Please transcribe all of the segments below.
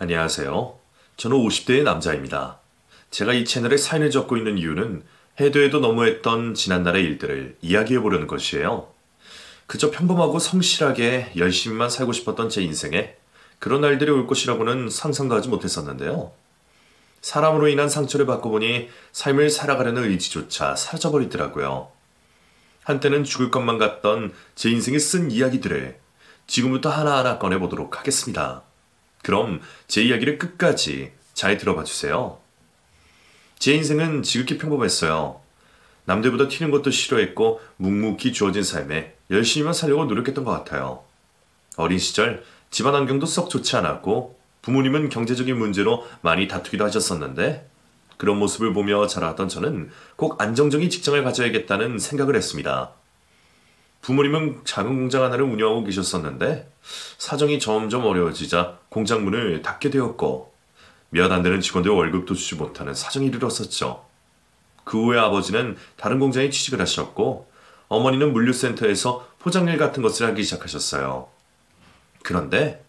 안녕하세요. 저는 50대의 남자입니다. 제가 이 채널에 사연을 적고 있는 이유는 해도 해도 너무했던 지난날의 일들을 이야기해 보려는 것이에요. 그저 평범하고 성실하게 열심히만 살고 싶었던 제 인생에 그런 날들이 올 것이라고는 상상도 하지 못했었는데요. 사람으로 인한 상처를 받고 보니 삶을 살아가려는 의지조차 사라져버리더라고요. 한때는 죽을 것만 같던 제 인생에 쓴 이야기들을 지금부터 하나하나 꺼내보도록 하겠습니다. 그럼 제 이야기를 끝까지 잘 들어봐 주세요. 제 인생은 지극히 평범했어요. 남들보다 튀는 것도 싫어했고 묵묵히 주어진 삶에 열심히만 살려고 노력했던 것 같아요. 어린 시절 집안 환경도 썩 좋지 않았고 부모님은 경제적인 문제로 많이 다투기도 하셨었는데 그런 모습을 보며 자라왔던 저는 꼭 안정적인 직장을 가져야겠다는 생각을 했습니다. 부모님은 작은 공장 하나를 운영하고 계셨었는데 사정이 점점 어려워지자 공장 문을 닫게 되었고 몇 안 되는 직원들 월급도 주지 못하는 사정이 이르렀었죠. 그 후에 아버지는 다른 공장에 취직을 하셨고 어머니는 물류센터에서 포장일 같은 것을 하기 시작하셨어요. 그런데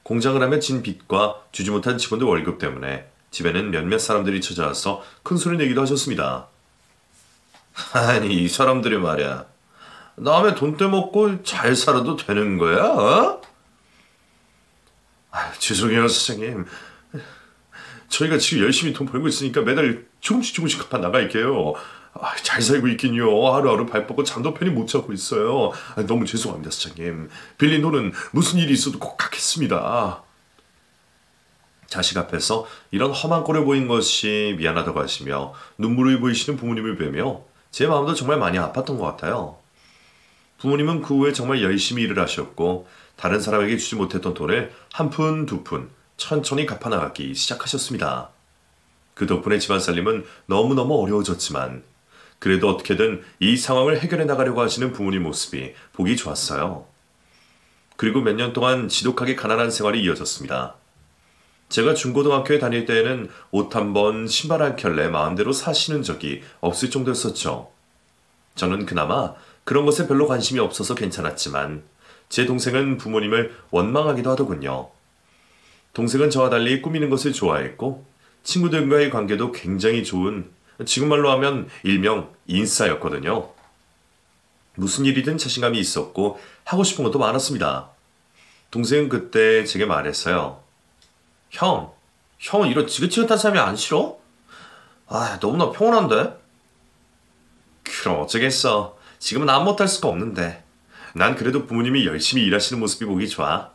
공장을 하며 진 빚과 주지 못한 직원들 월급 때문에 집에는 몇몇 사람들이 찾아와서 큰 소리 내기도 하셨습니다. 아니 이 사람들이 말이야. 남의 돈 떼먹고 잘 살아도 되는 거야? 어? 죄송해요 사장님. 저희가 지금 열심히 돈 벌고 있으니까 매달 조금씩 갚아 나갈게요. 잘 살고 있긴요. 하루하루 발 뻗고 잠도 편히 못 자고 있어요. 너무 죄송합니다 사장님. 빌린 돈은 무슨 일이 있어도 꼭 갚겠습니다. 자식 앞에서 이런 험한 꼴을 보인 것이 미안하다고 하시며 눈물을 보이시는 부모님을 뵈며 제 마음도 정말 많이 아팠던 것 같아요. 부모님은 그 후에 정말 열심히 일을 하셨고 다른 사람에게 주지 못했던 돈을 한 푼, 두 푼 천천히 갚아나가기 시작하셨습니다. 그 덕분에 집안 살림은 너무너무 어려워졌지만 그래도 어떻게든 이 상황을 해결해 나가려고 하시는 부모님 모습이 보기 좋았어요. 그리고 몇 년 동안 지독하게 가난한 생활이 이어졌습니다. 제가 중고등학교에 다닐 때에는 옷 한 번, 신발 한 켤레 마음대로 사시는 적이 없을 정도였었죠. 저는 그나마 그런 것에 별로 관심이 없어서 괜찮았지만 제 동생은 부모님을 원망하기도 하더군요. 동생은 저와 달리 꾸미는 것을 좋아했고 친구들과의 관계도 굉장히 좋은 지금 말로 하면 일명 인싸였거든요. 무슨 일이든 자신감이 있었고 하고 싶은 것도 많았습니다. 동생은 그때 제게 말했어요. 형은 이런 지긋지긋한 삶이 안 싫어? 너무나 평온한데? 그럼 어쩌겠어. 지금은 아무 못할 수가 없는데. 난 그래도 부모님이 열심히 일하시는 모습이 보기 좋아.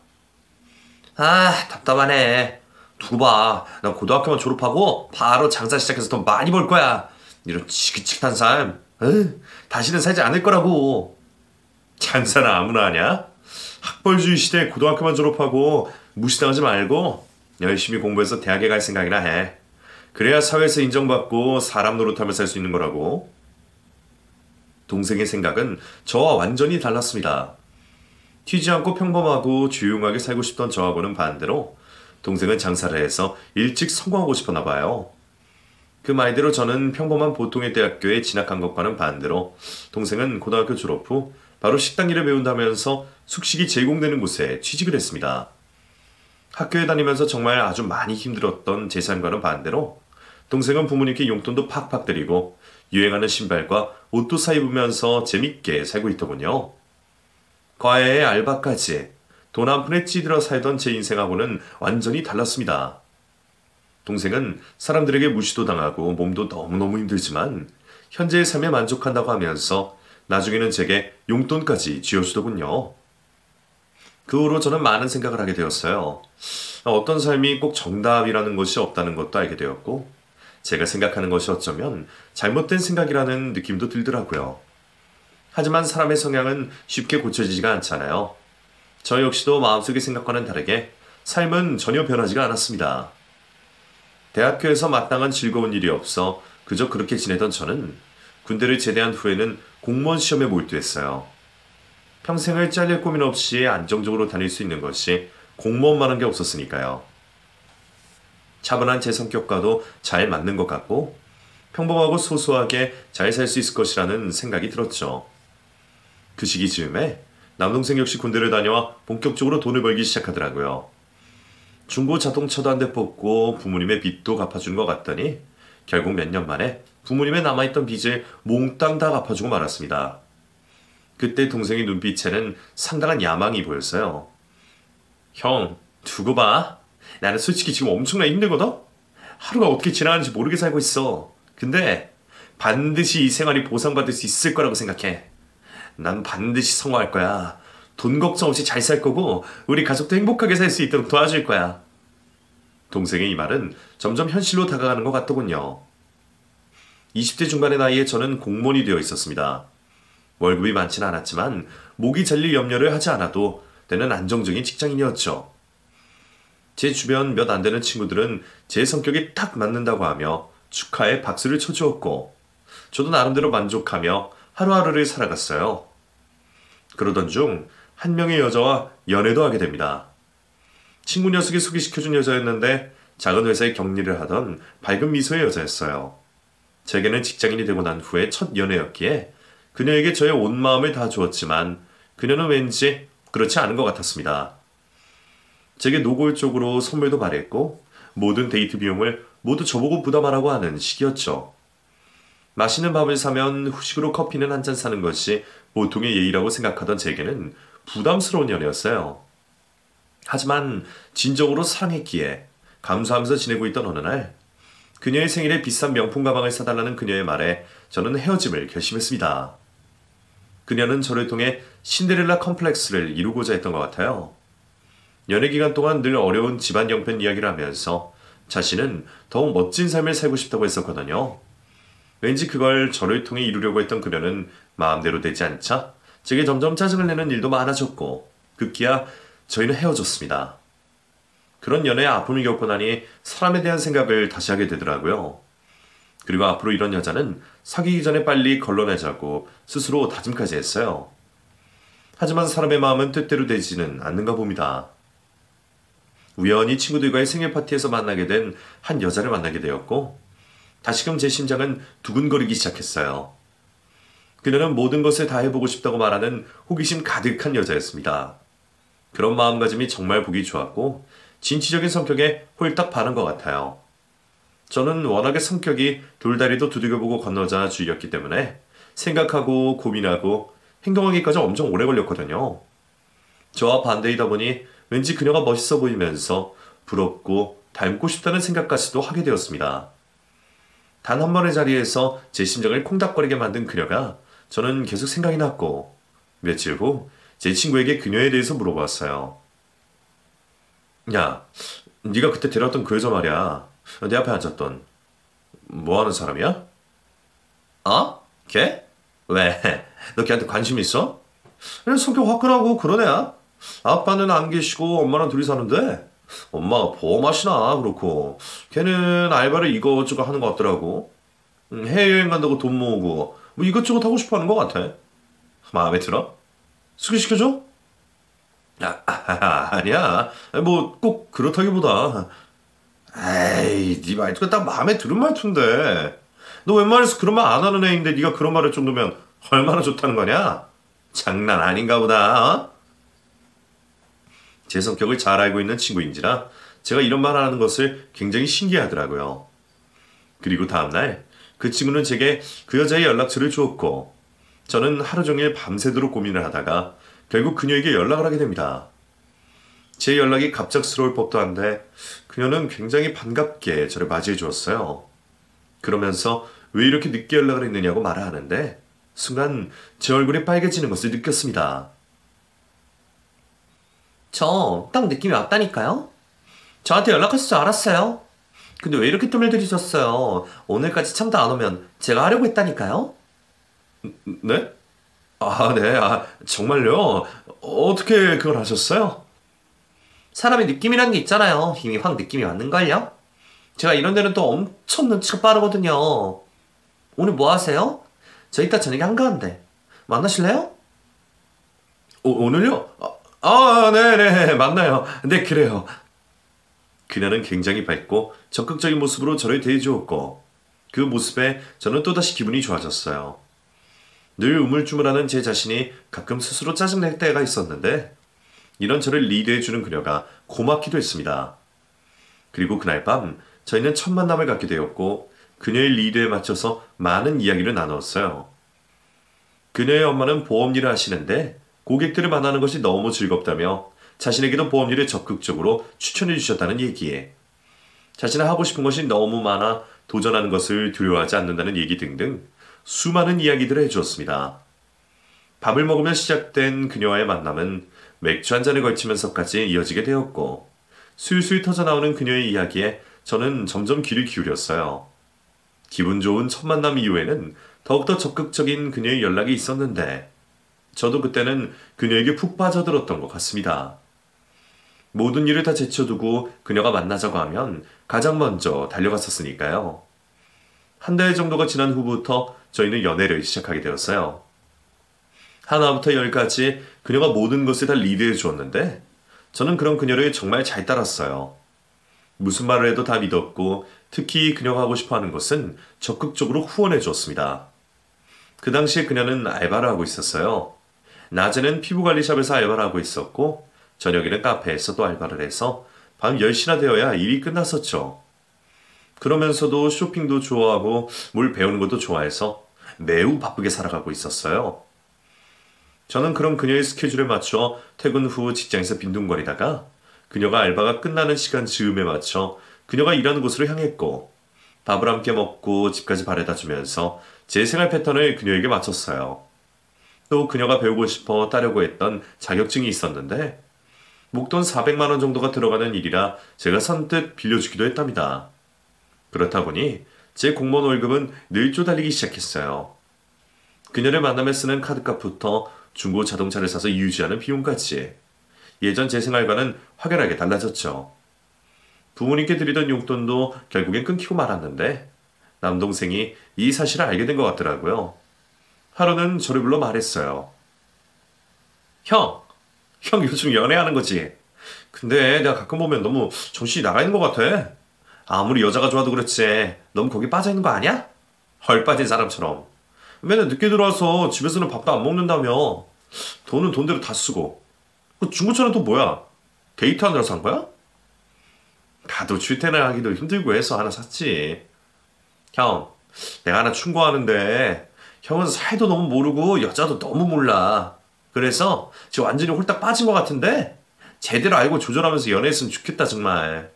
답답하네. 두고 봐. 난 고등학교만 졸업하고 바로 장사 시작해서 돈 많이 벌 거야. 이런 지긋지긋한 삶. 다시는 살지 않을 거라고. 장사는 아무나 하냐? 학벌주의 시대에 고등학교만 졸업하고 무시당하지 말고 열심히 공부해서 대학에 갈 생각이나 해. 그래야 사회에서 인정받고 사람 노릇하며 살 수 있는 거라고. 동생의 생각은 저와 완전히 달랐습니다. 튀지 않고 평범하고 조용하게 살고 싶던 저하고는 반대로 동생은 장사를 해서 일찍 성공하고 싶었나 봐요. 그 말대로 저는 평범한 보통의 대학교에 진학한 것과는 반대로 동생은 고등학교 졸업 후 바로 식당 일을 배운다면서 숙식이 제공되는 곳에 취직을 했습니다. 학교에 다니면서 정말 아주 많이 힘들었던 제 삶과는 반대로 동생은 부모님께 용돈도 팍팍 드리고 유행하는 신발과 옷도 사입으면서 재밌게 살고 있더군요. 과외에 알바까지 돈 한 푼에 찌들어 살던 제 인생하고는 완전히 달랐습니다. 동생은 사람들에게 무시도 당하고 몸도 너무너무 힘들지만 현재의 삶에 만족한다고 하면서 나중에는 제게 용돈까지 쥐어주더군요. 그 후로 저는 많은 생각을 하게 되었어요. 어떤 삶이 꼭 정답이라는 것이 없다는 것도 알게 되었고 제가 생각하는 것이 어쩌면 잘못된 생각이라는 느낌도 들더라고요. 하지만 사람의 성향은 쉽게 고쳐지지가 않잖아요. 저 역시도 마음속의 생각과는 다르게 삶은 전혀 변하지가 않았습니다. 대학교에서 마땅한 즐거운 일이 없어 그저 그렇게 지내던 저는 군대를 제대한 후에는 공무원 시험에 몰두했어요. 평생을 잘릴 고민 없이 안정적으로 다닐 수 있는 것이 공무원만한 게 없었으니까요. 차분한 제 성격과도 잘 맞는 것 같고 평범하고 소소하게 잘 살 수 있을 것이라는 생각이 들었죠. 그 시기 즈음에 남동생 역시 군대를 다녀와 본격적으로 돈을 벌기 시작하더라고요. 중고 자동차도 한 대 뽑고 부모님의 빚도 갚아주는 것 같더니 결국 몇 년 만에 부모님의 남아있던 빚을 몽땅 다 갚아주고 말았습니다. 그때 동생의 눈빛에는 상당한 야망이 보였어요. 형, 두고 봐. 나는 솔직히 지금 엄청나게 힘들거든? 하루가 어떻게 지나가는지 모르게 살고 있어. 근데 반드시 이 생활이 보상받을 수 있을 거라고 생각해. 난 반드시 성공할 거야. 돈 걱정 없이 잘 살 거고 우리 가족도 행복하게 살 수 있도록 도와줄 거야. 동생의 이 말은 점점 현실로 다가가는 것 같더군요. 20대 중반의 나이에 저는 공무원이 되어 있었습니다. 월급이 많지는 않았지만 목이 잘릴 염려를 하지 않아도 때는 안정적인 직장인이었죠. 제 주변 몇 안 되는 친구들은 제 성격에 딱 맞는다고 하며 축하에 박수를 쳐주었고 저도 나름대로 만족하며 하루하루를 살아갔어요. 그러던 중 한 명의 여자와 연애도 하게 됩니다. 친구 녀석이 소개시켜준 여자였는데 작은 회사에 격리를 하던 밝은 미소의 여자였어요. 제게는 직장인이 되고 난 후에 첫 연애였기에 그녀에게 저의 온 마음을 다 주었지만 그녀는 왠지 그렇지 않은 것 같았습니다. 제게 노골적으로 선물도 바랬고 모든 데이트 비용을 모두 저보고 부담하라고 하는 시기였죠. 맛있는 밥을 사면 후식으로 커피는 한 잔 사는 것이 보통의 예의라고 생각하던 제게는 부담스러운 연애였어요. 하지만 진정으로 사랑했기에 감수하면서 지내고 있던 어느 날 그녀의 생일에 비싼 명품 가방을 사달라는 그녀의 말에 저는 헤어짐을 결심했습니다. 그녀는 저를 통해 신데렐라 컴플렉스를 이루고자 했던 것 같아요. 연애 기간 동안 늘 어려운 집안 형편 이야기를 하면서 자신은 더욱 멋진 삶을 살고 싶다고 했었거든요. 왠지 그걸 저를 통해 이루려고 했던 그녀는 마음대로 되지 않자 제게 점점 짜증을 내는 일도 많아졌고 급기야 저희는 헤어졌습니다. 그런 연애의 아픔을 겪고 나니 사람에 대한 생각을 다시 하게 되더라고요. 그리고 앞으로 이런 여자는 사귀기 전에 빨리 걸러내자고 스스로 다짐까지 했어요. 하지만 사람의 마음은 뜻대로 되지는 않는가 봅니다. 우연히 친구들과의 생일 파티에서 만나게 된 한 여자를 만나게 되었고 다시금 제 심장은 두근거리기 시작했어요. 그녀는 모든 것을 다 해보고 싶다고 말하는 호기심 가득한 여자였습니다. 그런 마음가짐이 정말 보기 좋았고 진취적인 성격에 홀딱 반한 것 같아요. 저는 워낙에 성격이 돌다리도 두들겨보고 건너자 주의였기 때문에 생각하고 고민하고 행동하기까지 엄청 오래 걸렸거든요. 저와 반대이다 보니 왠지 그녀가 멋있어 보이면서 부럽고 닮고 싶다는 생각까지도 하게 되었습니다. 단 한 번의 자리에서 제 심장을 콩닥거리게 만든 그녀가 저는 계속 생각이 났고 며칠 후 제 친구에게 그녀에 대해서 물어봤어요. 야, 네가 그때 데려왔던 그 여자 말이야. 내 앞에 앉았던. 뭐 하는 사람이야? 어? 걔? 왜? 너 걔한테 관심 있어? 그냥 성격 화끈하고 그런 애야. 아빠는 안 계시고 엄마랑 둘이 사는데 엄마가 보험하시나 그렇고 걔는 알바를 이것저것 하는 것 같더라고. 해외여행 간다고 돈 모으고 뭐 이것저것 하고 싶어 하는 것 같아. 마음에 들어? 소개시켜줘? 아니야. 뭐 꼭 그렇다기보다. 에이, 네 말투가 딱 마음에 드는 말투인데. 너 웬만해서 그런 말 안 하는 애인데 네가 그런 말 할 정도면 얼마나 좋다는 거냐? 장난 아닌가 보다. 어? 제 성격을 잘 알고 있는 친구인지라 제가 이런 말 하는 것을 굉장히 신기하더라고요. 그리고 다음날 그 친구는 제게 그 여자의 연락처를 주었고 저는 하루 종일 밤새도록 고민을 하다가 결국 그녀에게 연락을 하게 됩니다. 제 연락이 갑작스러울 법도 한데 그녀는 굉장히 반갑게 저를 맞이해 주었어요. 그러면서 왜 이렇게 늦게 연락을 했느냐고 말을 하는데 순간 제 얼굴이 빨개지는 것을 느꼈습니다. 저 딱 느낌이 왔다니까요? 저한테 연락하실 줄 알았어요. 근데 왜 이렇게 뜸을 들이셨어요? 오늘까지 참도 안 오면 제가 하려고 했다니까요? 네? 네. 정말요? 어떻게 그걸 하셨어요? 사람의 느낌이라는 게 있잖아요. 이미 확 느낌이 왔는걸요? 제가 이런 데는 또 엄청 눈치가 빠르거든요. 오늘 뭐 하세요? 저 이따 저녁에 한가한데. 만나실래요? 오늘요? 네네. 만나요. 네, 그래요. 그녀는 굉장히 밝고 적극적인 모습으로 저를 대해주었고 그 모습에 저는 또다시 기분이 좋아졌어요. 늘 우물쭈물하는 제 자신이 가끔 스스로 짜증낼 때가 있었는데 이런 저를 리드해주는 그녀가 고맙기도 했습니다. 그리고 그날 밤 저희는 첫 만남을 갖게 되었고 그녀의 리드에 맞춰서 많은 이야기를 나누었어요. 그녀의 엄마는 보험 일을 하시는데 고객들을 만나는 것이 너무 즐겁다며 자신에게도 보험 일을 적극적으로 추천해 주셨다는 얘기에 자신은 하고 싶은 것이 너무 많아 도전하는 것을 두려워하지 않는다는 얘기 등등 수많은 이야기들을 해주었습니다. 밥을 먹으며 시작된 그녀와의 만남은 맥주 한 잔을 걸치면서까지 이어지게 되었고 술술 터져나오는 그녀의 이야기에 저는 점점 귀를 기울였어요. 기분 좋은 첫 만남 이후에는 더욱더 적극적인 그녀의 연락이 있었는데 저도 그때는 그녀에게 푹 빠져들었던 것 같습니다. 모든 일을 다 제쳐두고 그녀가 만나자고 하면 가장 먼저 달려갔었으니까요. 한 달 정도가 지난 후부터 저희는 연애를 시작하게 되었어요. 하나부터 열까지 그녀가 모든 것을 다 리드해 주었는데 저는 그런 그녀를 정말 잘 따랐어요. 무슨 말을 해도 다 믿었고 특히 그녀가 하고 싶어하는 것은 적극적으로 후원해 주었습니다. 그 당시에 그녀는 알바를 하고 있었어요. 낮에는 피부관리샵에서 알바를 하고 있었고 저녁에는 카페에서 또 알바를 해서 밤 10시나 되어야 일이 끝났었죠. 그러면서도 쇼핑도 좋아하고 뭘 배우는 것도 좋아해서 매우 바쁘게 살아가고 있었어요. 저는 그런 그녀의 스케줄에 맞춰 퇴근 후 직장에서 빈둥거리다가 그녀가 알바가 끝나는 시간 즈음에 맞춰 그녀가 일하는 곳으로 향했고 밥을 함께 먹고 집까지 바래다 주면서 제 생활 패턴을 그녀에게 맞췄어요. 또 그녀가 배우고 싶어 따려고 했던 자격증이 있었는데 목돈 400만 원 정도가 들어가는 일이라 제가 선뜻 빌려주기도 했답니다. 그렇다 보니 제 공무원 월급은 늘 쪼달리기 시작했어요. 그녀를 만나며 쓰는 카드값부터 중고 자동차를 사서 유지하는 비용까지 예전 제 생활과는 확연하게 달라졌죠. 부모님께 드리던 용돈도 결국엔 끊기고 말았는데 남동생이 이 사실을 알게 된 것 같더라고요. 하루는 저를 불러 말했어요. 형 요즘 연애하는 거지? 근데 내가 가끔 보면 너무 정신이 나가 있는 것 같아. 아무리 여자가 좋아도 그렇지 너무 거기 빠져 있는 거 아니야? 헐 빠진 사람처럼. 맨날 늦게 들어와서 집에서는 밥도 안 먹는다며. 돈은 돈대로 다 쓰고. 그 중고차는 또 뭐야? 데이트하느라 산 거야? 나도 출퇴근하기도 힘들고 해서 하나 샀지. 형, 내가 하나 충고하는데 형은 살도 너무 모르고 여자도 너무 몰라. 그래서 지금 완전히 홀딱 빠진 것 같은데 제대로 알고 조절하면서 연애했으면 좋겠다 정말.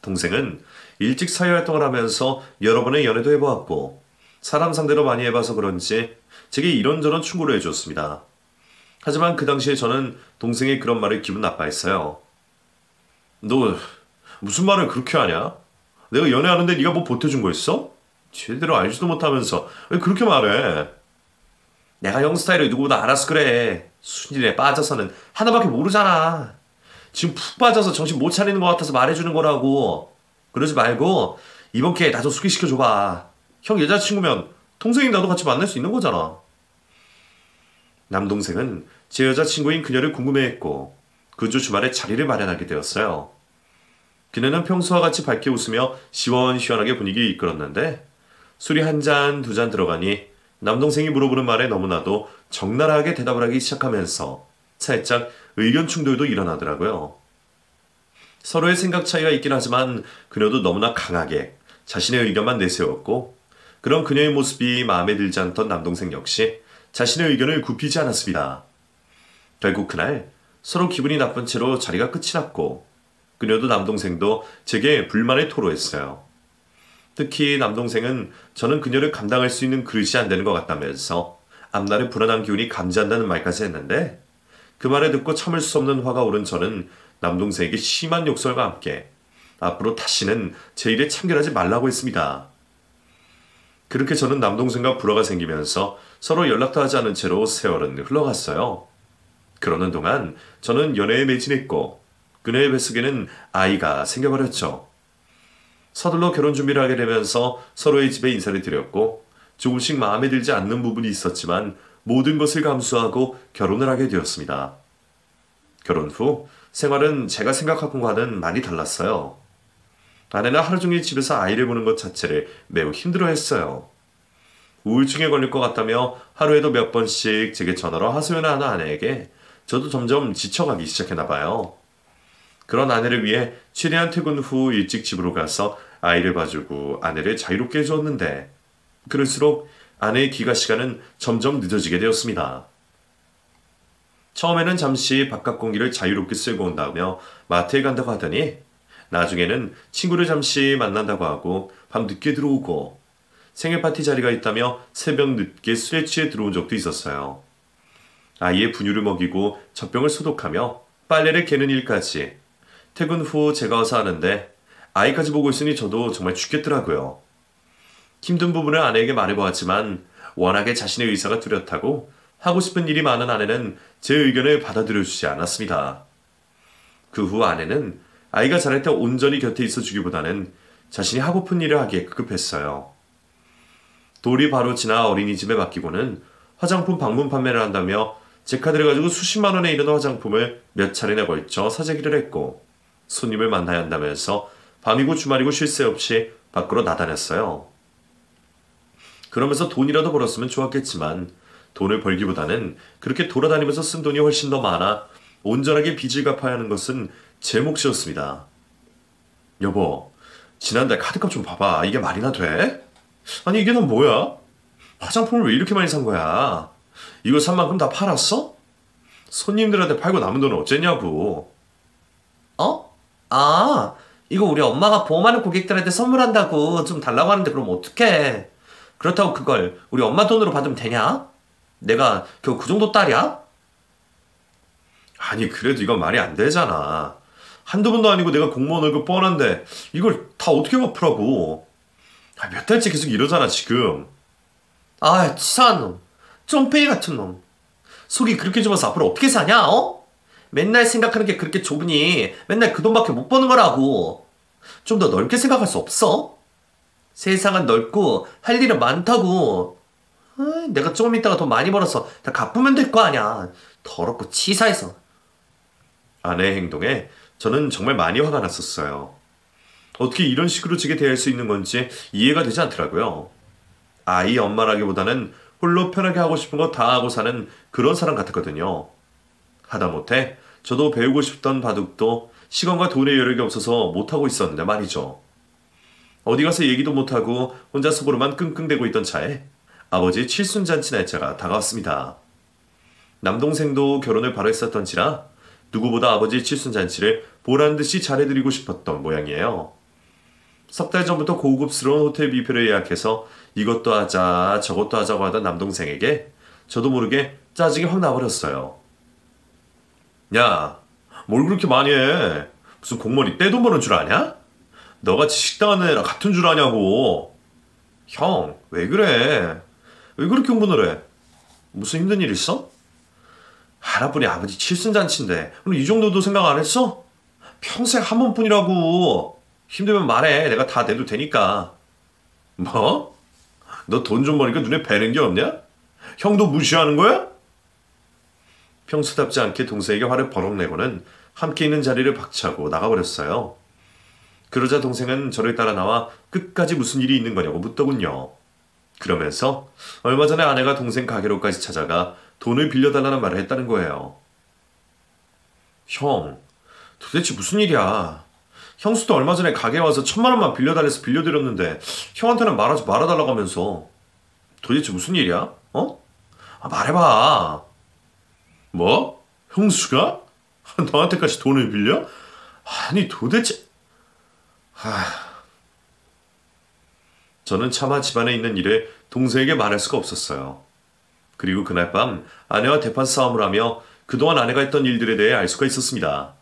동생은 일찍 사회활동을 하면서 여러 번의 연애도 해보았고 사람 상대로 많이 해봐서 그런지 제게 이런저런 충고를 해주었습니다. 하지만 그 당시에 저는 동생의 그런 말을 기분 나빠했어요. 너 무슨 말을 그렇게 하냐? 내가 연애하는데 네가 뭐 보태준 거 있어? 제대로 알지도 못하면서 왜 그렇게 말해? 내가 형 스타일을 누구보다 알아서 그래. 순진에 빠져서는 하나밖에 모르잖아. 지금 푹 빠져서 정신 못 차리는 것 같아서 말해주는 거라고. 그러지 말고 이번 기회에 나 좀 소개시켜줘봐. 형 여자친구면 동생이 나도 같이 만날 수 있는 거잖아. 남동생은 제 여자친구인 그녀를 궁금해했고 그 주 주말에 자리를 마련하게 되었어요. 그녀는 평소와 같이 밝게 웃으며 시원시원하게 분위기를 이끌었는데 술이 한 잔, 두 잔 들어가니 남동생이 물어보는 말에 너무나도 적나라하게 대답을 하기 시작하면서 살짝 의견 충돌도 일어나더라고요. 서로의 생각 차이가 있긴 하지만 그녀도 너무나 강하게 자신의 의견만 내세웠고 그런 그녀의 모습이 마음에 들지 않던 남동생 역시 자신의 의견을 굽히지 않았습니다. 결국 그날 서로 기분이 나쁜 채로 자리가 끝이 났고 그녀도 남동생도 제게 불만을 토로했어요. 특히 남동생은 저는 그녀를 감당할 수 있는 그릇이 안 되는 것 같다면서 앞날에 불안한 기운이 감지한다는 말까지 했는데 그 말을 듣고 참을 수 없는 화가 오른 저는 남동생에게 심한 욕설과 함께 앞으로 다시는 제 일에 참견하지 말라고 했습니다. 그렇게 저는 남동생과 불화가 생기면서 서로 연락도 하지 않은 채로 세월은 흘러갔어요. 그러는 동안 저는 연애에 매진했고 그녀의 뱃속에는 아이가 생겨버렸죠. 서둘러 결혼 준비를 하게 되면서 서로의 집에 인사를 드렸고 조금씩 마음에 들지 않는 부분이 있었지만 모든 것을 감수하고 결혼을 하게 되었습니다. 결혼 후 생활은 제가 생각한 것과는 많이 달랐어요. 아내는 하루 종일 집에서 아이를 보는 것 자체를 매우 힘들어했어요. 우울증에 걸릴 것 같다며 하루에도 몇 번씩 제게 전화로 하소연하는 아내에게 저도 점점 지쳐가기 시작했나 봐요. 그런 아내를 위해 최대한 퇴근 후 일찍 집으로 가서 아이를 봐주고 아내를 자유롭게 해주었는데 그럴수록 아내의 귀가 시간은 점점 늦어지게 되었습니다. 처음에는 잠시 바깥 공기를 자유롭게 쓸고 온다며 마트에 간다고 하더니 나중에는 친구를 잠시 만난다고 하고 밤 늦게 들어오고 생일 파티 자리가 있다며 새벽 늦게 술에 취해 들어온 적도 있었어요. 아이의 분유를 먹이고 젖병을 소독하며 빨래를 개는 일까지 퇴근 후 제가 와서 하는데 아이까지 보고 있으니 저도 정말 죽겠더라고요. 힘든 부분을 아내에게 말해보았지만 워낙에 자신의 의사가 뚜렷하고 하고 싶은 일이 많은 아내는 제 의견을 받아들여주지 않았습니다. 그 후 아내는 아이가 자랄 때 온전히 곁에 있어주기보다는 자신이 하고픈 일을 하기에 급급했어요. 돌이 바로 지나 어린이집에 맡기고는 화장품 방문 판매를 한다며 제 카드를 가지고 수십만 원에 이르는 화장품을 몇 차례나 걸쳐 사재기를 했고 손님을 만나야 한다면서 밤이고 주말이고 쉴 새 없이 밖으로 나다녔어요. 그러면서 돈이라도 벌었으면 좋았겠지만 돈을 벌기보다는 그렇게 돌아다니면서 쓴 돈이 훨씬 더 많아 온전하게 빚을 갚아야 하는 것은 제 몫이었습니다. 여보, 지난달 카드값 좀 봐봐. 이게 말이나 돼? 아니 이게 넌 뭐야? 화장품을 왜 이렇게 많이 산 거야? 이거 산 만큼 다 팔았어? 손님들한테 팔고 남은 돈은 어쨌냐고. 어? 아, 이거 우리 엄마가 보험하는 고객들한테 선물한다고 좀 달라고 하는데 그럼 어떡해? 그렇다고 그걸 우리 엄마 돈으로 받으면 되냐? 내가 겨우 그 정도 딸이야? 아니 그래도 이건 말이 안 되잖아. 한두 번도 아니고 내가 공무원 월급 뻔한데 이걸 다 어떻게 갚으라고. 몇 달째 계속 이러잖아 지금. 아 치사한 놈. 쫌페이 같은 놈. 속이 그렇게 좁아서 앞으로 어떻게 사냐 어? 맨날 생각하는 게 그렇게 좁으니 맨날 그 돈밖에 못 버는 거라고. 좀 더 넓게 생각할 수 없어? 세상은 넓고 할 일은 많다고. 내가 조금 있다가 돈 많이 벌어서 다 갚으면 될 거 아니야. 더럽고 치사해서. 아내의 행동에 저는 정말 많이 화가 났었어요. 어떻게 이런 식으로 제게 대할 수 있는 건지 이해가 되지 않더라고요. 아이 엄마라기보다는 홀로 편하게 하고 싶은 거 다 하고 사는 그런 사람 같았거든요. 하다못해 저도 배우고 싶던 바둑도 시간과 돈의 여력이 없어서 못하고 있었는데 말이죠. 어디 가서 얘기도 못하고 혼자 속으로만 끙끙대고 있던 차에 아버지의 칠순잔치 날짜가 다가왔습니다. 남동생도 결혼을 바로 했었던지라 누구보다 아버지의 칠순잔치를 보란듯이 잘해드리고 싶었던 모양이에요. 석 달 전부터 고급스러운 호텔 뷔페를 예약해서 이것도 하자 저것도 하자고 하던 남동생에게 저도 모르게 짜증이 확 나버렸어요. 야, 뭘 그렇게 많이 해? 무슨 공무원이 떼돈 버는 줄 아냐? 너같이 식당 하는 애랑 같은 줄 아냐고. 형, 왜 그래? 왜 그렇게 흥분을 해? 무슨 힘든 일 있어? 하나뿐이 아버지 칠순잔치인데 그럼 이 정도도 생각 안 했어? 평생 한 번뿐이라고. 힘들면 말해. 내가 다 내도 되니까. 뭐? 너 돈 좀 버니까 눈에 뵈는 게 없냐? 형도 무시하는 거야? 평소답지 않게 동생에게 화를 버럭 내고는 함께 있는 자리를 박차고 나가버렸어요. 그러자 동생은 저를 따라 나와 끝까지 무슨 일이 있는 거냐고 묻더군요. 그러면서 얼마 전에 아내가 동생 가게로까지 찾아가 돈을 빌려달라는 말을 했다는 거예요. 형, 도대체 무슨 일이야? 형수도 얼마 전에 가게에 와서 1,000만 원만 빌려달래서 빌려드렸는데 형한테는 말하지 말아달라고 하면서. 도대체 무슨 일이야? 어? 말해봐. 뭐? 형수가? 너한테까지 돈을 빌려? 아니 도대체. 저는 차마 집안에 있는 일을 동생에게 말할 수가 없었어요. 그리고 그날 밤 아내와 대판 싸움을 하며 그동안 아내가 했던 일들에 대해 알 수가 있었습니다.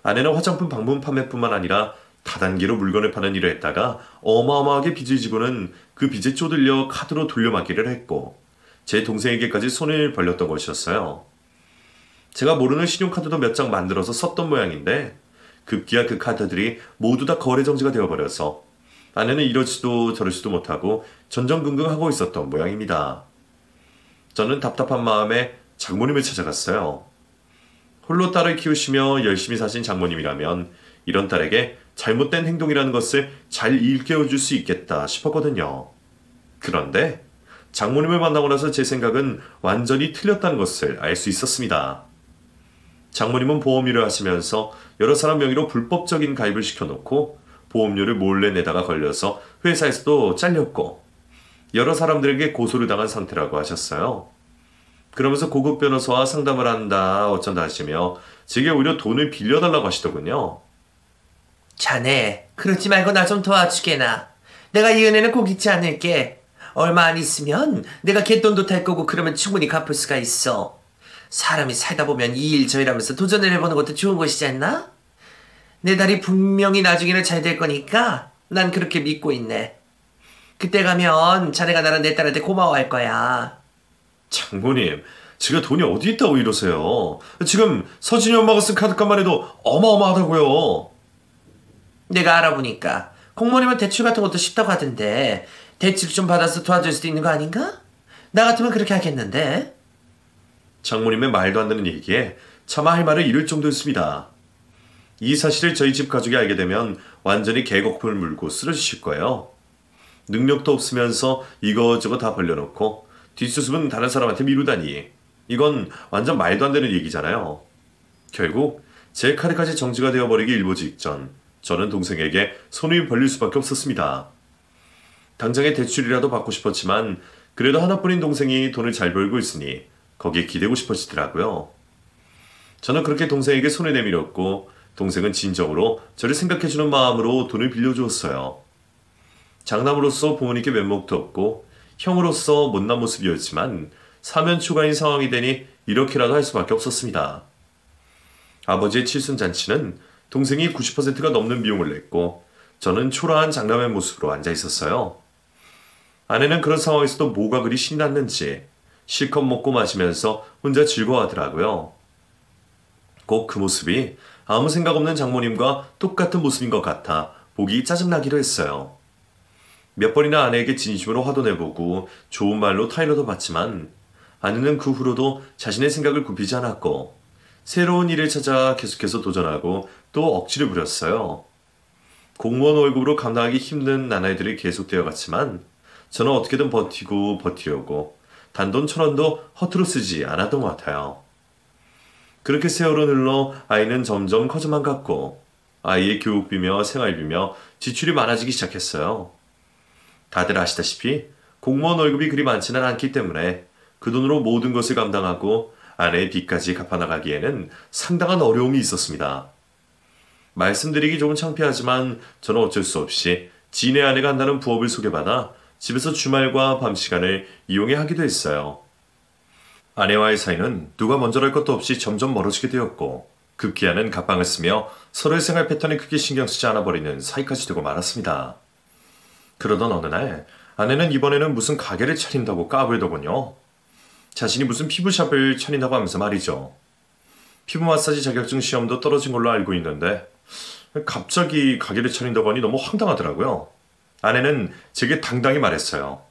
아내는 화장품 방문 판매뿐만 아니라 다단계로 물건을 파는 일을 했다가 어마어마하게 빚을 지고는 그 빚에 쪼들려 카드로 돌려막기를 했고 제 동생에게까지 손을 벌렸던 것이었어요. 제가 모르는 신용카드도 몇 장 만들어서 썼던 모양인데 급기야 그 카드들이 모두 다 거래 정지가 되어버려서 아내는 이러지도 저러지도 못하고 전전긍긍하고 있었던 모양입니다. 저는 답답한 마음에 장모님을 찾아갔어요. 홀로 딸을 키우시며 열심히 사신 장모님이라면 이런 딸에게 잘못된 행동이라는 것을 잘 일깨워줄 수 있겠다 싶었거든요. 그런데 장모님을 만나고 나서 제 생각은 완전히 틀렸다는 것을 알 수 있었습니다. 장모님은 보험 일을 하시면서 여러 사람 명의로 불법적인 가입을 시켜놓고 보험료를 몰래 내다가 걸려서 회사에서도 잘렸고 여러 사람들에게 고소를 당한 상태라고 하셨어요. 그러면서 고급 변호사와 상담을 한다 어쩐다 하시며 제게 오히려 돈을 빌려달라고 하시더군요. 자네, 그러지 말고 나 좀 도와주게나. 내가 이 은혜는 꼭 잊지 않을게. 얼마 안 있으면 내가 갯돈도 탈 거고 그러면 충분히 갚을 수가 있어. 사람이 살다 보면 이 일 저 일하면서 도전을 해보는 것도 좋은 것이지 않나? 내 딸이 분명히 나중에는 잘 될 거니까 난 그렇게 믿고 있네. 그때 가면 자네가 나랑 내 딸한테 고마워할 거야. 장모님, 제가 돈이 어디 있다고 이러세요? 지금 서진이 엄마가 쓴 카드값만 해도 어마어마하다고요. 내가 알아보니까 공무원이면 대출 같은 것도 쉽다고 하던데 대출 좀 받아서 도와줄 수도 있는 거 아닌가? 나 같으면 그렇게 하겠는데. 장모님의 말도 안 되는 얘기에 차마 할 말을 잃을 정도였습니다. 이 사실을 저희 집 가족이 알게 되면 완전히 개거품을 물고 쓰러지실 거예요. 능력도 없으면서 이것저것 다 벌려놓고 뒷수습은 다른 사람한테 미루다니 이건 완전 말도 안 되는 얘기잖아요. 결국 제 카드까지 정지가 되어버리기 일보 직전 저는 동생에게 손을 벌릴 수밖에 없었습니다. 당장에 대출이라도 받고 싶었지만 그래도 하나뿐인 동생이 돈을 잘 벌고 있으니 거기에 기대고 싶어지더라고요. 저는 그렇게 동생에게 손을 내밀었고 동생은 진정으로 저를 생각해주는 마음으로 돈을 빌려주었어요. 장남으로서 부모님께 면목도 없고 형으로서 못난 모습이었지만 사면 초과인 상황이 되니 이렇게라도 할 수밖에 없었습니다. 아버지의 칠순잔치는 동생이 90%가 넘는 비용을 냈고 저는 초라한 장남의 모습으로 앉아 있었어요. 아내는 그런 상황에서도 뭐가 그리 신났는지 실컷 먹고 마시면서 혼자 즐거워하더라고요. 꼭 그 모습이 아무 생각 없는 장모님과 똑같은 모습인 것 같아 보기 짜증나기도 했어요. 몇 번이나 아내에게 진심으로 화도 내보고 좋은 말로 타일러도 받지만 아내는 그 후로도 자신의 생각을 굽히지 않았고 새로운 일을 찾아 계속해서 도전하고 또 억지를 부렸어요. 공무원 월급으로 감당하기 힘든 나날들이 계속되어 갔지만 저는 어떻게든 버티려고 단돈 1,000원도 허투루 쓰지 않았던 것 같아요. 그렇게 세월은 흘러 아이는 점점 커져만 갔고 아이의 교육비며 생활비며 지출이 많아지기 시작했어요. 다들 아시다시피 공무원 월급이 그리 많지는 않기 때문에 그 돈으로 모든 것을 감당하고 아내의 빚까지 갚아나가기에는 상당한 어려움이 있었습니다. 말씀드리기 조금 창피하지만 저는 어쩔 수 없이 지인의 아내가 한다는 부업을 소개받아 집에서 주말과 밤 시간을 이용해 하기도 했어요. 아내와의 사이는 누가 먼저랄 것도 없이 점점 멀어지게 되었고 급기야는 갑방을 쓰며 서로의 생활 패턴에 크게 신경 쓰지 않아 버리는 사이까지 되고 말았습니다. 그러던 어느 날 아내는 이번에는 무슨 가게를 차린다고 까불더군요. 자신이 무슨 피부샵을 차린다고 하면서 말이죠. 피부 마사지 자격증 시험도 떨어진 걸로 알고 있는데 갑자기 가게를 차린다고 하니 너무 황당하더라고요. 아내는 제게 당당히 말했어요.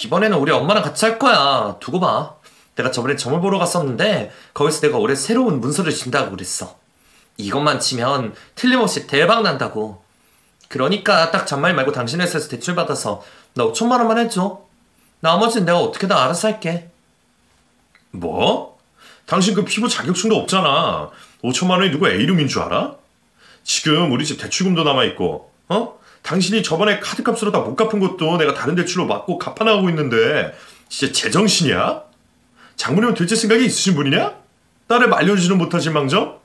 이번에는 우리 엄마랑 같이 할 거야. 두고 봐. 내가 저번에 점을 보러 갔었는데 거기서 내가 올해 새로운 문서를 준다고 그랬어. 이것만 치면 틀림없이 대박 난다고. 그러니까 딱 잔말 말고 당신 회사에서 대출 받아서 나 5천만 원만 해줘. 나머지는 내가 어떻게든 알아서 할게. 뭐? 당신 그 피부 자격증도 없잖아. 5천만 원이 누구 애 이름인 줄 알아? 지금 우리 집 대출금도 남아있고 당신이 저번에 카드값으로 다 못 갚은 것도 내가 다른 대출로 맞고 갚아나가고 있는데 진짜 제정신이야? 장모님은 도대체 생각이 있으신 분이냐? 딸을 말려주지는 못하신 망정?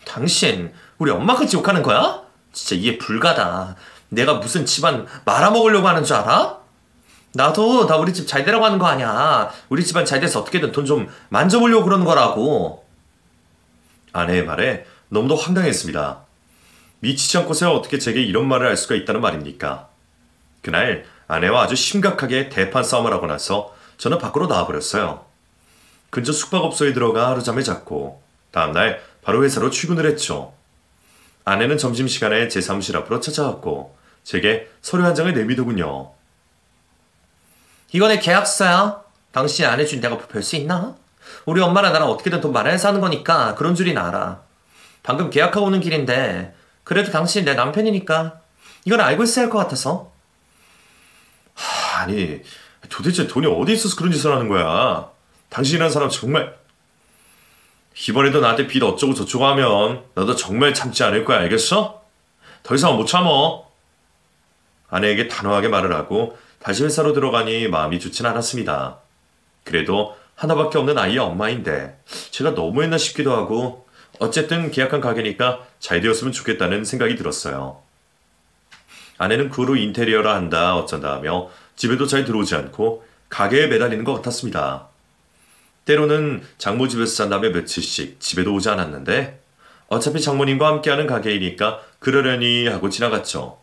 당신 우리 엄마까지 욕하는 거야? 진짜 이해 불가다. 내가 무슨 집안 말아먹으려고 하는 줄 알아? 나도 나 우리 집 잘 되라고 하는 거 아니야. 우리 집안 잘 돼서 어떻게든 돈 좀 만져보려고 그러는 거라고. 아내의 말에 너무도 황당했습니다. 미치지 않고서야 어떻게 제게 이런 말을 할 수가 있다는 말입니까? 그날 아내와 아주 심각하게 대판 싸움을 하고 나서 저는 밖으로 나와버렸어요. 근처 숙박업소에 들어가 하루 잠을 잤고 다음날 바로 회사로 출근을 했죠. 아내는 점심시간에 제 사무실 앞으로 찾아왔고 제게 서류 한 장을 내미더군요. 이거 내 계약서야. 당신이 안 해준 내가 별 수 있나? 우리 엄마랑 나랑 어떻게든 돈 마련해서 하는 거니까 그런 줄이나 알아. 방금 계약하고 오는 길인데 그래도 당신이 내 남편이니까 이건 알고 있어야 할 것 같아서. 아니 도대체 돈이 어디 있어서 그런 짓을 하는 거야? 당신이라는 사람 정말... 이번에도 나한테 빚 어쩌고 저쩌고 하면 너도 정말 참지 않을 거야, 알겠어? 더 이상 못 참어. 아내에게 단호하게 말을 하고 다시 회사로 들어가니 마음이 좋진 않았습니다. 그래도 하나밖에 없는 아이의 엄마인데 제가 너무했나 싶기도 하고 어쨌든 계약한 가게니까 잘 되었으면 좋겠다는 생각이 들었어요. 아내는 그 후로 인테리어라 한다 어쩐다 하며 집에도 잘 들어오지 않고 가게에 매달리는 것 같았습니다. 때로는 장모 집에서 잔 다음에 며칠씩 집에도 오지 않았는데 어차피 장모님과 함께하는 가게이니까 그러려니 하고 지나갔죠.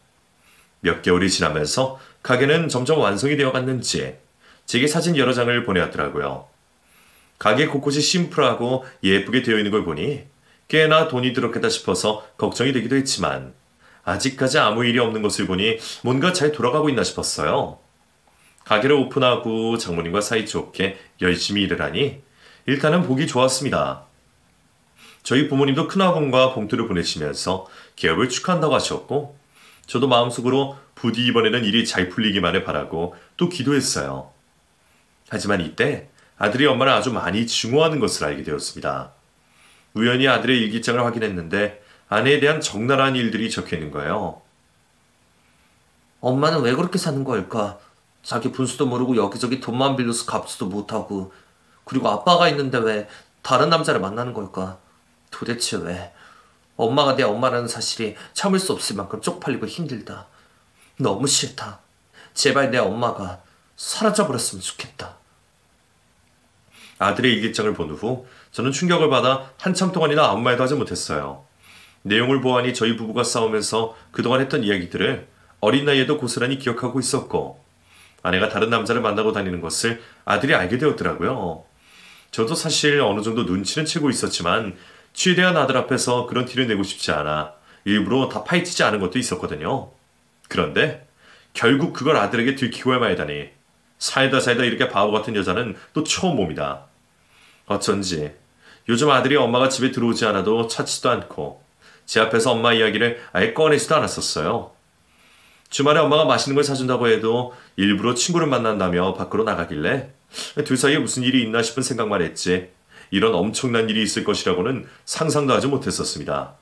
몇 개월이 지나면서 가게는 점점 완성이 되어 갔는지 제게 사진 여러 장을 보내왔더라고요. 가게 곳곳이 심플하고 예쁘게 되어 있는 걸 보니 꽤나 돈이 들었겠다 싶어서 걱정이 되기도 했지만 아직까지 아무 일이 없는 것을 보니 뭔가 잘 돌아가고 있나 싶었어요. 가게를 오픈하고 장모님과 사이좋게 열심히 일을 하니 일단은 보기 좋았습니다. 저희 부모님도 큰아범과 봉투를 보내시면서 개업을 축하한다고 하셨고 저도 마음속으로 부디 이번에는 일이 잘 풀리기만을 바라고 또 기도했어요. 하지만 이때 아들이 엄마를 아주 많이 증오하는 것을 알게 되었습니다. 우연히 아들의 일기장을 확인했는데 아내에 대한 적나라한 일들이 적혀있는 거예요. 엄마는 왜 그렇게 사는 걸까? 자기 분수도 모르고 여기저기 돈만 빌려서 갚지도 못하고 그리고 아빠가 있는데 왜 다른 남자를 만나는 걸까? 도대체 왜? 엄마가 내 엄마라는 사실이 참을 수 없을 만큼 쪽팔리고 힘들다. 너무 싫다. 제발 내 엄마가 사라져버렸으면 좋겠다. 아들의 일기장을 본 후 저는 충격을 받아 한참 동안이나 아무 말도 하지 못했어요. 내용을 보아하니 저희 부부가 싸우면서 그동안 했던 이야기들을 어린 나이에도 고스란히 기억하고 있었고 아내가 다른 남자를 만나고 다니는 것을 아들이 알게 되었더라고요. 저도 사실 어느 정도 눈치는 채고 있었지만 취대한 아들 앞에서 그런 티를 내고 싶지 않아 일부러 다 파헤치지 않은 것도 있었거든요. 그런데 결국 그걸 아들에게 들키고야 말다니 살다 이렇게 바보 같은 여자는 또 처음 봅니다. 어쩐지 요즘 아들이 엄마가 집에 들어오지 않아도 찾지도 않고 제 앞에서 엄마 이야기를 아예 꺼내지도 않았었어요. 주말에 엄마가 맛있는 걸 사준다고 해도 일부러 친구를 만난다며 밖으로 나가길래 둘 사이에 무슨 일이 있나 싶은 생각만 했지 이런 엄청난 일이 있을 것이라고는 상상도 하지 못했었습니다.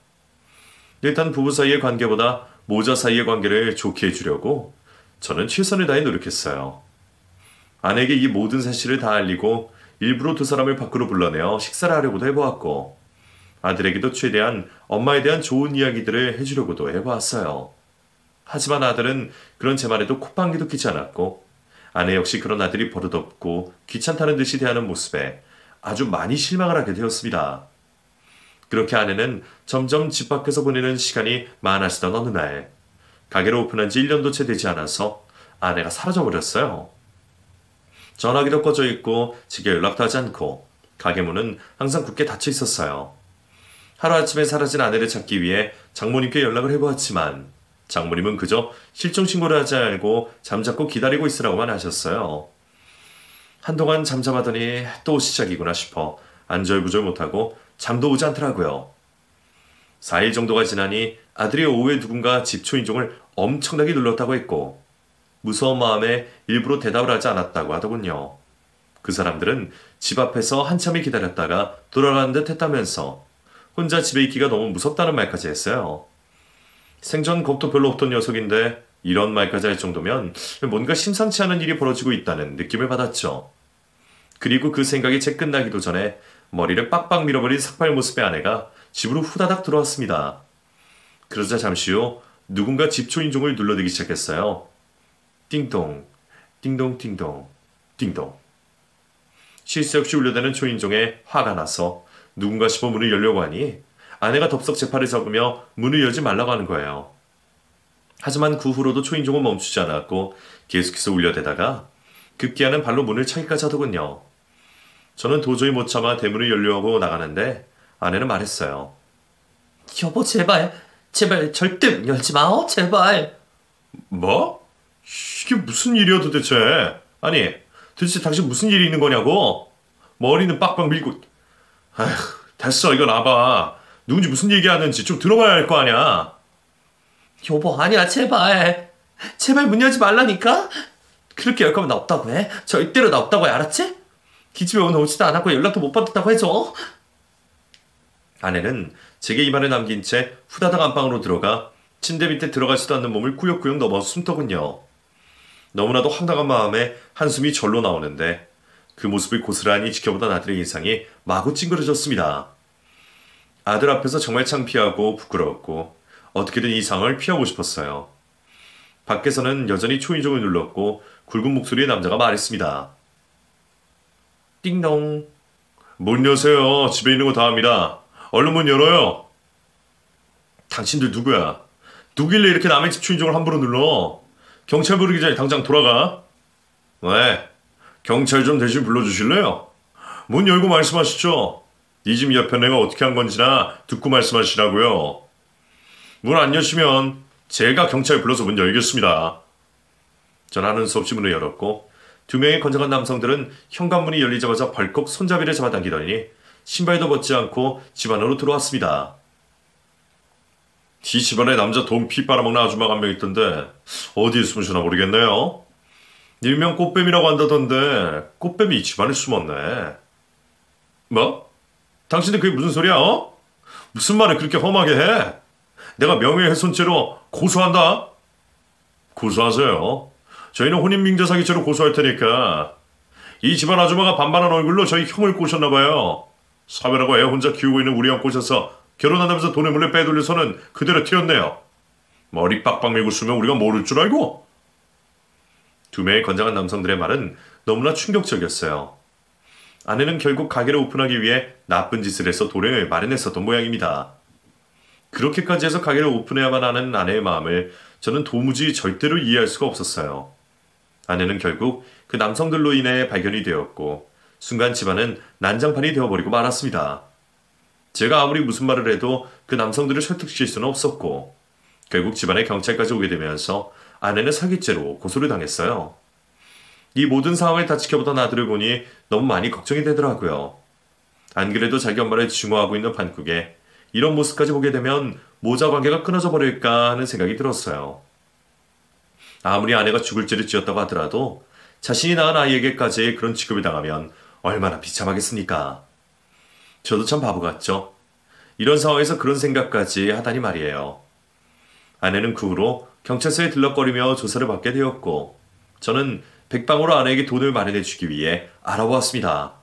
일단 부부 사이의 관계보다 모자 사이의 관계를 좋게 해주려고 저는 최선을 다해 노력했어요. 아내에게 이 모든 사실을 다 알리고 일부러 두 사람을 밖으로 불러내어 식사를 하려고도 해보았고 아들에게도 최대한 엄마에 대한 좋은 이야기들을 해주려고도 해보았어요. 하지만 아들은 그런 제 말에도 콧방귀도 끼지 않았고 아내 역시 그런 아들이 버릇없고 귀찮다는 듯이 대하는 모습에 아주 많이 실망을 하게 되었습니다. 그렇게 아내는 점점 집 밖에서 보내는 시간이 많아지던 어느 날 가게를 오픈한 지 1년도 채 되지 않아서 아내가 사라져버렸어요. 전화기도 꺼져 있고 제게 연락도 하지 않고 가게 문은 항상 굳게 닫혀 있었어요. 하루아침에 사라진 아내를 찾기 위해 장모님께 연락을 해보았지만 장모님은 그저 실종신고를 하지 않고 잠자코 기다리고 있으라고만 하셨어요. 한동안 잠잠하더니 또 시작이구나 싶어 안절부절 못하고 잠도 오지 않더라고요. 4일 정도가 지나니 아들이 오후에 누군가 집 초인종을 엄청나게 눌렀다고 했고 무서운 마음에 일부러 대답을 하지 않았다고 하더군요. 그 사람들은 집 앞에서 한참을 기다렸다가 돌아가는 듯 했다면서 혼자 집에 있기가 너무 무섭다는 말까지 했어요. 생전 겁도 별로 없던 녀석인데 이런 말까지 할 정도면 뭔가 심상치 않은 일이 벌어지고 있다는 느낌을 받았죠. 그리고 그 생각이 채 끝나기도 전에 머리를 빡빡 밀어버린 삭발 모습의 아내가 집으로 후다닥 들어왔습니다. 그러자 잠시 후 누군가 집 초인종을 눌러대기 시작했어요. 띵동, 띵동, 띵동, 띵동. 쉴 새 없이 울려대는 초인종에 화가 나서 누군가 싶어 문을 열려고 하니 아내가 덥석 제 팔을 잡으며 문을 열지 말라고 하는 거예요. 하지만 그 후로도 초인종은 멈추지 않았고 계속해서 울려대다가 급기야는 발로 문을 차기까지 하더군요. 저는 도저히 못 참아 대문을 열려고 나가는데 아내는 말했어요. 여보 제발 절대 문 열지 마. 제발. 뭐? 이게 무슨 일이야 도대체? 아니 도대체 당신 무슨 일이 있는 거냐고? 머리는 빡빡 밀고. 아휴 됐어 이거 놔봐. 누군지 무슨 얘기하는지 좀 들어봐야 할 거 아니야. 여보 아니야 제발 문 열지 말라니까. 그렇게 열 거면 나 없다고 해. 절대로 나 없다고 해 알았지? 기집애 오늘 오지도 않았고 연락도 못 받았다고 해줘. 아내는 제게 입안에 남긴 채 후다닥 안방으로 들어가 침대 밑에 들어가지도 않는 몸을 꾸역꾸역 넘어 숨더군요. 너무나도 황당한 마음에 한숨이 절로 나오는데 그 모습을 고스란히 지켜보던 아들의 인상이 마구 찡그러졌습니다. 아들 앞에서 정말 창피하고 부끄러웠고 어떻게든 이 상황을 피하고 싶었어요. 밖에서는 여전히 초인종을 눌렀고 굵은 목소리의 남자가 말했습니다. 띵동. 문 여세요. 집에 있는 거 다 합니다. 얼른 문 열어요. 당신들 누구야? 누길래 이렇게 남의 집 초인종을 함부로 눌러? 경찰 부르기 전에 당장 돌아가. 왜? 경찰 좀 대신 불러주실래요? 문 열고 말씀하시죠. 네 집 옆에 내가 어떻게 한 건지나 듣고 말씀하시라고요. 문 안 여시면 제가 경찰 불러서 문 열겠습니다. 전 하는 수 없이 문을 열었고 2명의 건장한 남성들은 현관문이 열리자마자 벌컥 손잡이를 잡아당기더니 신발도 벗지 않고 집 안으로 들어왔습니다. 이 집안에 남자 돈 피 빨아먹는 아줌마가 한 명 있던데 어디에 숨으시나 모르겠네요. 일명 꽃뱀이라고 한다던데 꽃뱀이 이 집안에 숨었네. 뭐? 당신들 그게 무슨 소리야? 어? 무슨 말을 그렇게 험하게 해? 내가 명예훼손죄로 고소한다? 고소하세요. 저희는 혼인민자사기죄로 고소할 테니까. 이 집안 아줌마가 반반한 얼굴로 저희 형을 꼬셨나봐요. 사별하고 애 혼자 키우고 있는 우리 형 꼬셔서 결혼한다면서 돈을 몰래 빼돌려서는 그대로 튀었네요. 머리 빡빡 밀고 쓰면 우리가 모를 줄 알고? 2명의 건장한 남성들의 말은 너무나 충격적이었어요. 아내는 결국 가게를 오픈하기 위해 나쁜 짓을 해서 돈을 마련했었던 모양입니다. 그렇게까지 해서 가게를 오픈해야만 하는 아내의 마음을 저는 도무지 절대로 이해할 수가 없었어요. 아내는 결국 그 남성들로 인해 발견이 되었고 순간 집안은 난장판이 되어버리고 말았습니다. 제가 아무리 무슨 말을 해도 그 남성들을 설득시킬 수는 없었고 결국 집안에 경찰까지 오게 되면서 아내는 사기죄로 고소를 당했어요. 이 모든 상황을 다 지켜보던 아들을 보니 너무 많이 걱정이 되더라고요. 안 그래도 자기 엄마를 증오하고 있는 판국에 이런 모습까지 보게 되면 모자 관계가 끊어져 버릴까 하는 생각이 들었어요. 아무리 아내가 죽을 죄를 지었다고 하더라도 자신이 낳은 아이에게까지 그런 취급을 당하면 얼마나 비참하겠습니까? 저도 참 바보 같죠? 이런 상황에서 그런 생각까지 하다니 말이에요. 아내는 그 후로 경찰서에 들락거리며 조사를 받게 되었고 저는 백방으로 아내에게 돈을 마련해 주기 위해 알아보았습니다.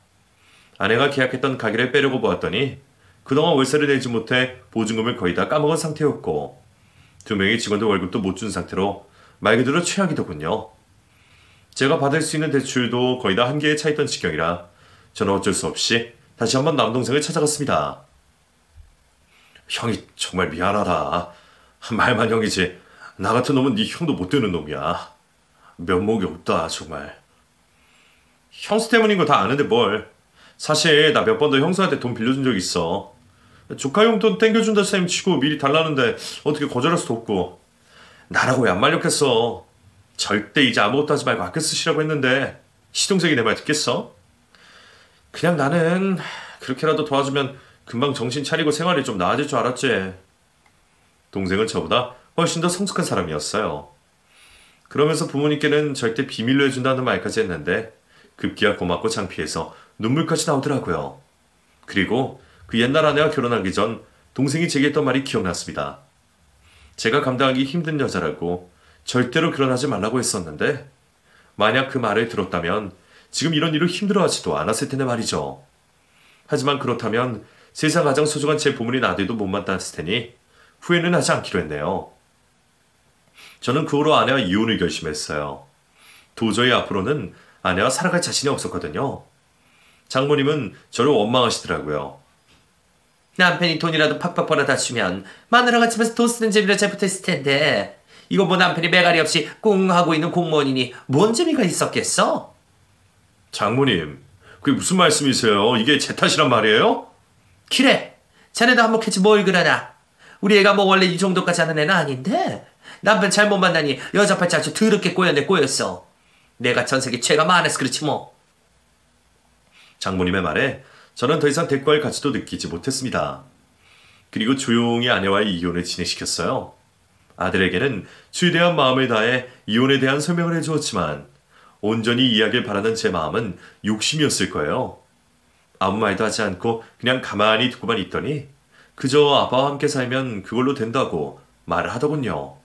아내가 계약했던 가게를 빼려고 보았더니 그동안 월세를 내지 못해 보증금을 거의 다 까먹은 상태였고 2명의 직원들 월급도 못 준 상태로 말 그대로 최악이더군요. 제가 받을 수 있는 대출도 거의 다 한계에 차있던 지경이라 저는 어쩔 수 없이 다시 한번 남동생을 찾아갔습니다. 형이 정말 미안하다. 말만 형이지 나 같은 놈은 네 형도 못 되는 놈이야. 면목이 없다 정말. 형수 때문인 거 다 아는데 뭘. 사실 나 몇 번 더 형수한테 돈 빌려준 적 있어. 조카 용돈 땡겨준다 셈 치고 미리 달라는데 어떻게 거절할 수도 없고. 나라고 왜 안 말렸겠어. 절대 이제 아무것도 하지 말고 아껴 쓰시라고 했는데 시동생이 내 말 듣겠어? 그냥 나는 그렇게라도 도와주면 금방 정신 차리고 생활이 좀 나아질 줄 알았지. 동생은 저보다 훨씬 더 성숙한 사람이었어요. 그러면서 부모님께는 절대 비밀로 해준다는 말까지 했는데 급기야 고맙고 창피해서 눈물까지 나오더라고요. 그리고 그 옛날 아내와 결혼하기 전 동생이 제게 했던 말이 기억났습니다. 제가 감당하기 힘든 여자라고 절대로 결혼하지 말라고 했었는데 만약 그 말을 들었다면 지금 이런 일로 힘들어하지도 않았을 텐데 말이죠. 하지만 그렇다면 세상 가장 소중한 제 부모님 아들도 못 만났을 테니 후회는 하지 않기로 했네요. 저는 그 후로 아내와 이혼을 결심했어요. 도저히 앞으로는 아내와 살아갈 자신이 없었거든요. 장모님은 저를 원망하시더라고요. 남편이 돈이라도 팍팍 벌어다 주면 마누라가 집에서 돈 쓰는 재미로 잘 붙어있을 텐데 이거 뭐 남편이 매가리 없이 꿍 하고 있는 공무원이니 뭔 재미가 있었겠어? 장모님, 그게 무슨 말씀이세요? 이게 제 탓이란 말이에요? 그래, 자네도 한몫했지 뭘 그러나. 우리 애가 뭐 원래 이 정도까지 하는 애는 아닌데 남편 잘못 만나니 여자 팔자 아주 더럽게 꼬였네 꼬였어. 내가 전세계 죄가 많아서 그렇지 뭐. 장모님의 말에 저는 더 이상 대꾸할 가치도 느끼지 못했습니다. 그리고 조용히 아내와의 이혼을 진행시켰어요. 아들에게는 주대한 마음을 다해 이혼에 대한 설명을 해주었지만 온전히 이해하길 바라는 제 마음은 욕심이었을 거예요. 아무 말도 하지 않고 그냥 가만히 듣고만 있더니 그저 아빠와 함께 살면 그걸로 된다고 말을 하더군요.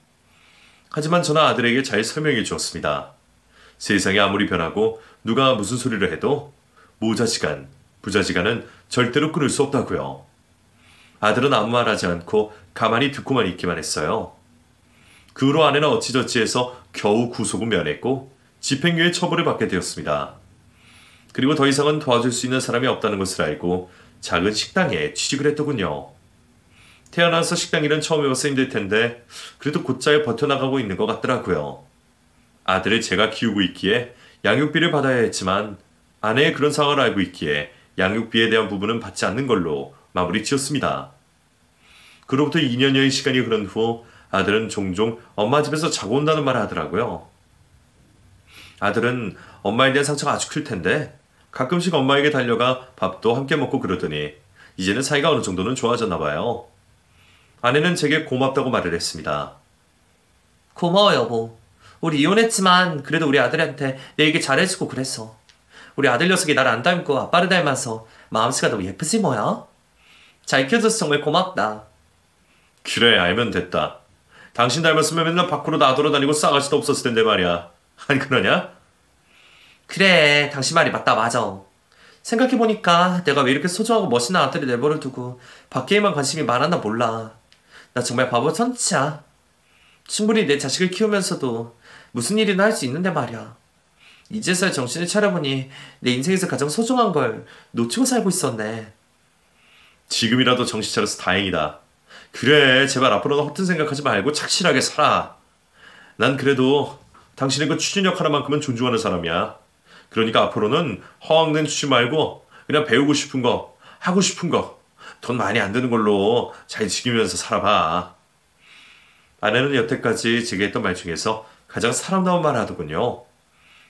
하지만 저는 아들에게 잘 설명해 주었습니다. 세상이 아무리 변하고 누가 무슨 소리를 해도 모자지간, 부자지간은 절대로 끊을 수 없다고요. 아들은 아무 말 하지 않고 가만히 듣고만 있기만 했어요. 그 후로 아내는 어찌저찌 해서 겨우 구속은 면했고 집행유예 처벌을 받게 되었습니다. 그리고 더 이상은 도와줄 수 있는 사람이 없다는 것을 알고 작은 식당에 취직을 했더군요. 태어나서 식당 일은 처음 해봐서 힘들 텐데 그래도 곧잘 버텨나가고 있는 것 같더라고요. 아들을 제가 키우고 있기에 양육비를 받아야 했지만 아내의 그런 상황을 알고 있기에 양육비에 대한 부분은 받지 않는 걸로 마무리 지었습니다. 그로부터 2년여의 시간이 흐른 후 아들은 종종 엄마 집에서 자고 온다는 말을 하더라고요. 아들은 엄마에 대한 상처가 아주 클 텐데 가끔씩 엄마에게 달려가 밥도 함께 먹고 그러더니 이제는 사이가 어느 정도는 좋아졌나 봐요. 아내는 제게 고맙다고 말을 했습니다. 고마워 여보. 우리 이혼했지만 그래도 우리 아들한테 내 얘기 잘해주고 그랬어. 우리 아들 녀석이 날 안 닮고 아빠를 닮아서 마음씨가 너무 예쁘지 뭐야? 잘 키워줘서 정말 고맙다. 그래 알면 됐다. 당신 닮았으면 맨날 밖으로 나돌아다니고 싸가지도 없었을 텐데 말이야. 안 그러냐? 그래 당신 말이 맞아. 생각해보니까 내가 왜 이렇게 소중하고 멋있는 아들을 내버려 두고 밖에만 관심이 많았나 몰라. 나 정말 바보 천치야. 충분히 내 자식을 키우면서도 무슨 일이나 할 수 있는데 말이야. 이제서야 정신을 차려보니 내 인생에서 가장 소중한 걸 놓치고 살고 있었네. 지금이라도 정신 차려서 다행이다. 그래 제발 앞으로는 허튼 생각하지 말고 착실하게 살아. 난 그래도 당신의 그 추진력 하나만큼은 존중하는 사람이야. 그러니까 앞으로는 허황된 추진 말고 그냥 배우고 싶은 거, 하고 싶은 거, 돈 많이 안 드는 걸로 잘 즐기면서 살아봐. 아내는 여태까지 제게 했던 말 중에서 가장 사람다운 말을 하더군요.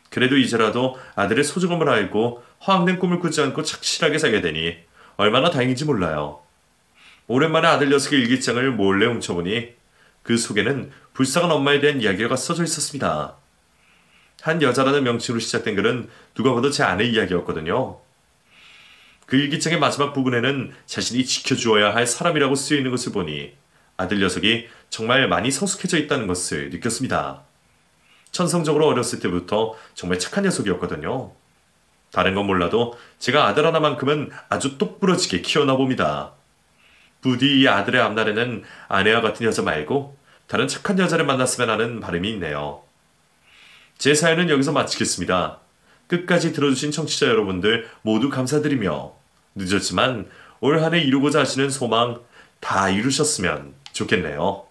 그래도 이제라도 아들의 소중함을 알고 허황된 꿈을 꾸지 않고 착실하게 살게 되니 얼마나 다행인지 몰라요. 오랜만에 아들 녀석의 일기장을 몰래 훔쳐보니 그 속에는 불쌍한 엄마에 대한 이야기가 써져 있었습니다. 한 여자라는 명칭으로 시작된 글은 누가 봐도 제 아내 이야기였거든요. 그 일기장의 마지막 부분에는 자신이 지켜주어야 할 사람이라고 쓰여 있는 것을 보니 아들 녀석이 정말 많이 성숙해져 있다는 것을 느꼈습니다. 천성적으로 어렸을 때부터 정말 착한 녀석이었거든요. 다른 건 몰라도 제가 아들 하나만큼은 아주 똑부러지게 키워나 봅니다. 부디 이 아들의 앞날에는 아내와 같은 여자 말고 다른 착한 여자를 만났으면 하는 바람이 있네요. 제 사연은 여기서 마치겠습니다. 끝까지 들어주신 청취자 여러분들 모두 감사드리며 늦었지만 올 한 해 이루고자 하시는 소망 다 이루셨으면 좋겠네요.